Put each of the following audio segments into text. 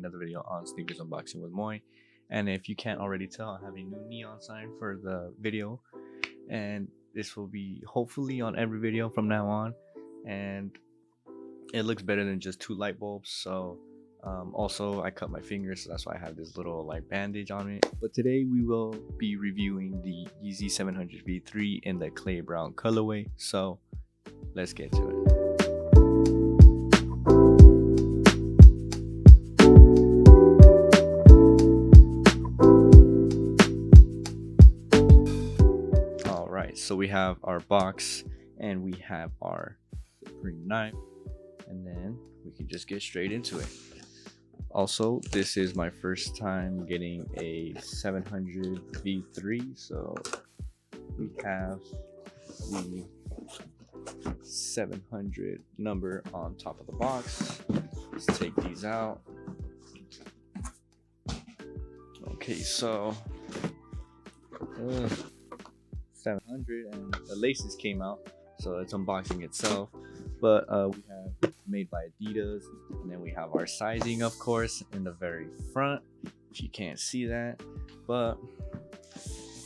another video on sneakers unboxing with Moy. And if you can't already tell, I have a new neon sign for the video, and this will be hopefully on every video from now on, and it looks better than just two light bulbs. So also I cut my fingers, so that's why I have this little like bandage on it. But today we will be reviewing the Yeezy 700 V3 in the clay brown colorway, so let's get to it. So we have our box and we have our Supreme knife, and then we can just get straight into it. Also, this is my first time getting a 700 V3, so we have the 700 number on top of the box. Let's take these out. Okay, so 700, and the laces came out, so it's unboxing itself. But we have made by Adidas, and then we have our sizing, of course, in the very front, if you can't see that. But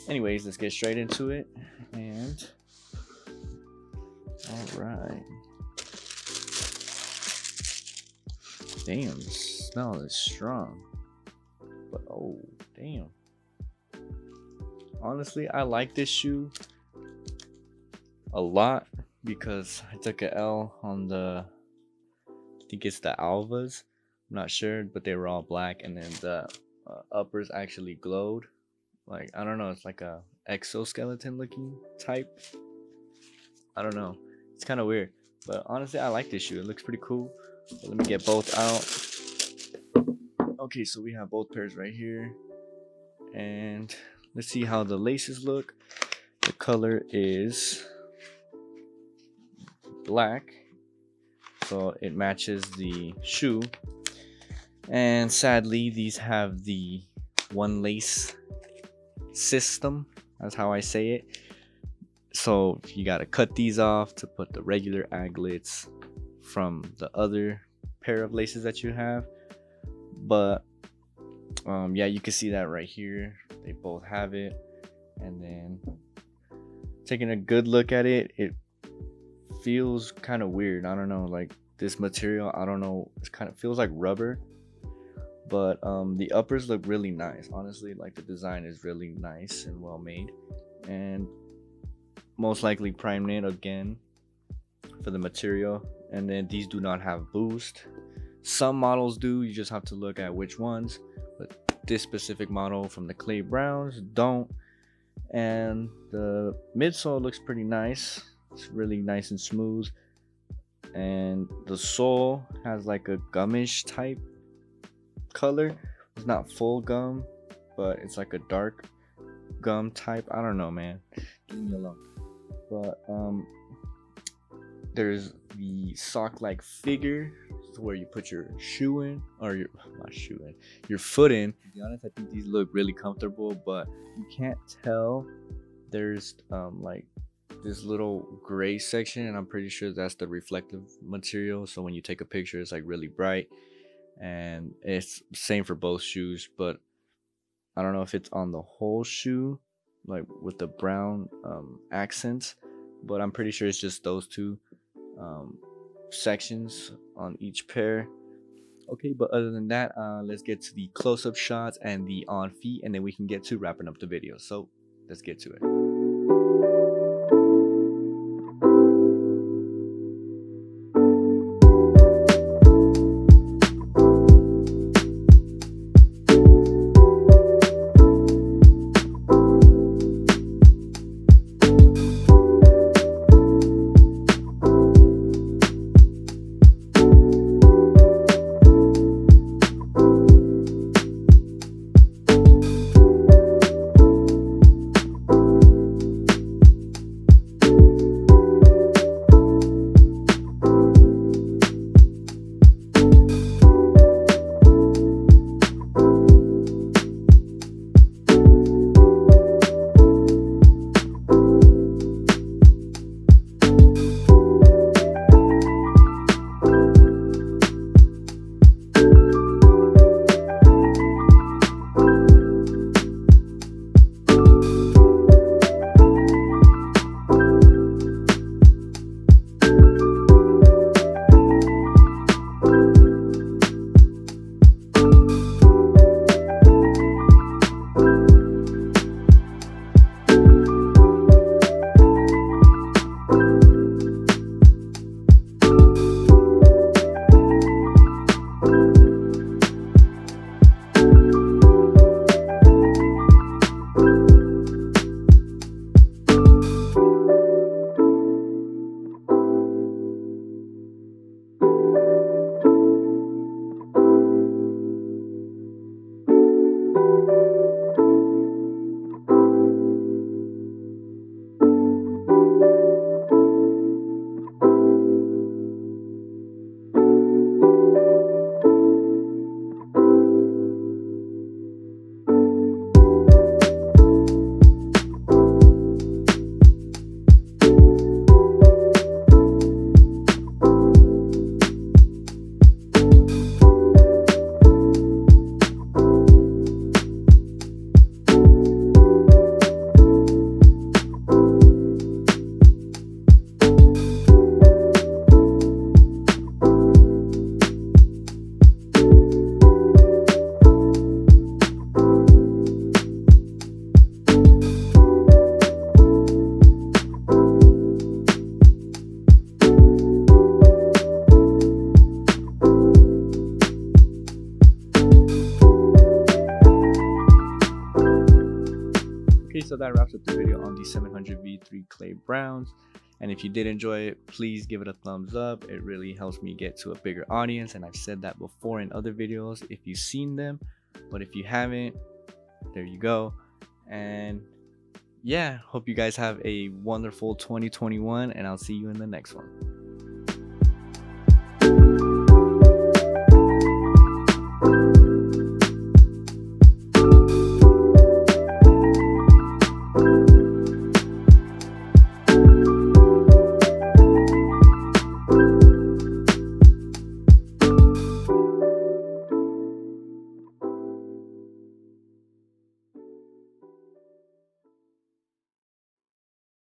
anyways, let's get straight into it. And all right, damn, the smell is strong, but oh damn. Honestly, I like this shoe a lot because I took an L on the, I think it's the Alvas, I'm not sure, but they were all black, and then the uppers actually glowed. Like, I don't know, it's like a exoskeleton looking type. I don't know, it's kind of weird, but honestly I like this shoe. It looks pretty cool. So let me get both out. Okay, so we have both pairs right here, and let's see how the laces look. The color is black, so it matches the shoe. And sadly, these have the one lace system. That's how I say it. So you gotta cut these off to put the regular aglets from the other pair of laces that you have. But yeah, you can see that right here. They both have it. And then taking a good look at it, it feels kind of weird. I don't know, like this material, I don't know, it kind of feels like rubber. But the uppers look really nice, honestly. Like, the design is really nice and well made, and most likely prime knit again for the material. And then these do not have boost. Some models do, you just have to look at which ones, but this specific model from the clay browns don't. And the midsole looks pretty nice. It's really nice and smooth, and the sole has like a gummish type color. It's not full gum, but it's like a dark gum type. I don't know, man, leave me alone. But there's the sock like figure where you put your shoe in, or your your foot in. To be honest, I think these look really comfortable, but you can't tell. There's like this little gray section, and I'm pretty sure that's the reflective material, so when you take a picture it's like really bright. And it's same for both shoes, but I don't know if it's on the whole shoe, like with the brown accents, but I'm pretty sure it's just those two sections on each pair. Okay, but other than that, let's get to the close-up shots and the on feet, and then we can get to wrapping up the video. So let's get to it. that wraps up the video on the 700 V3 Clay Browns. And if you did enjoy it, please give it a thumbs up. It really helps me get to a bigger audience. And I've said that before in other videos if you've seen them. But if you haven't, there you go. And yeah, hope you guys have a wonderful 2021, and I'll see you in the next one.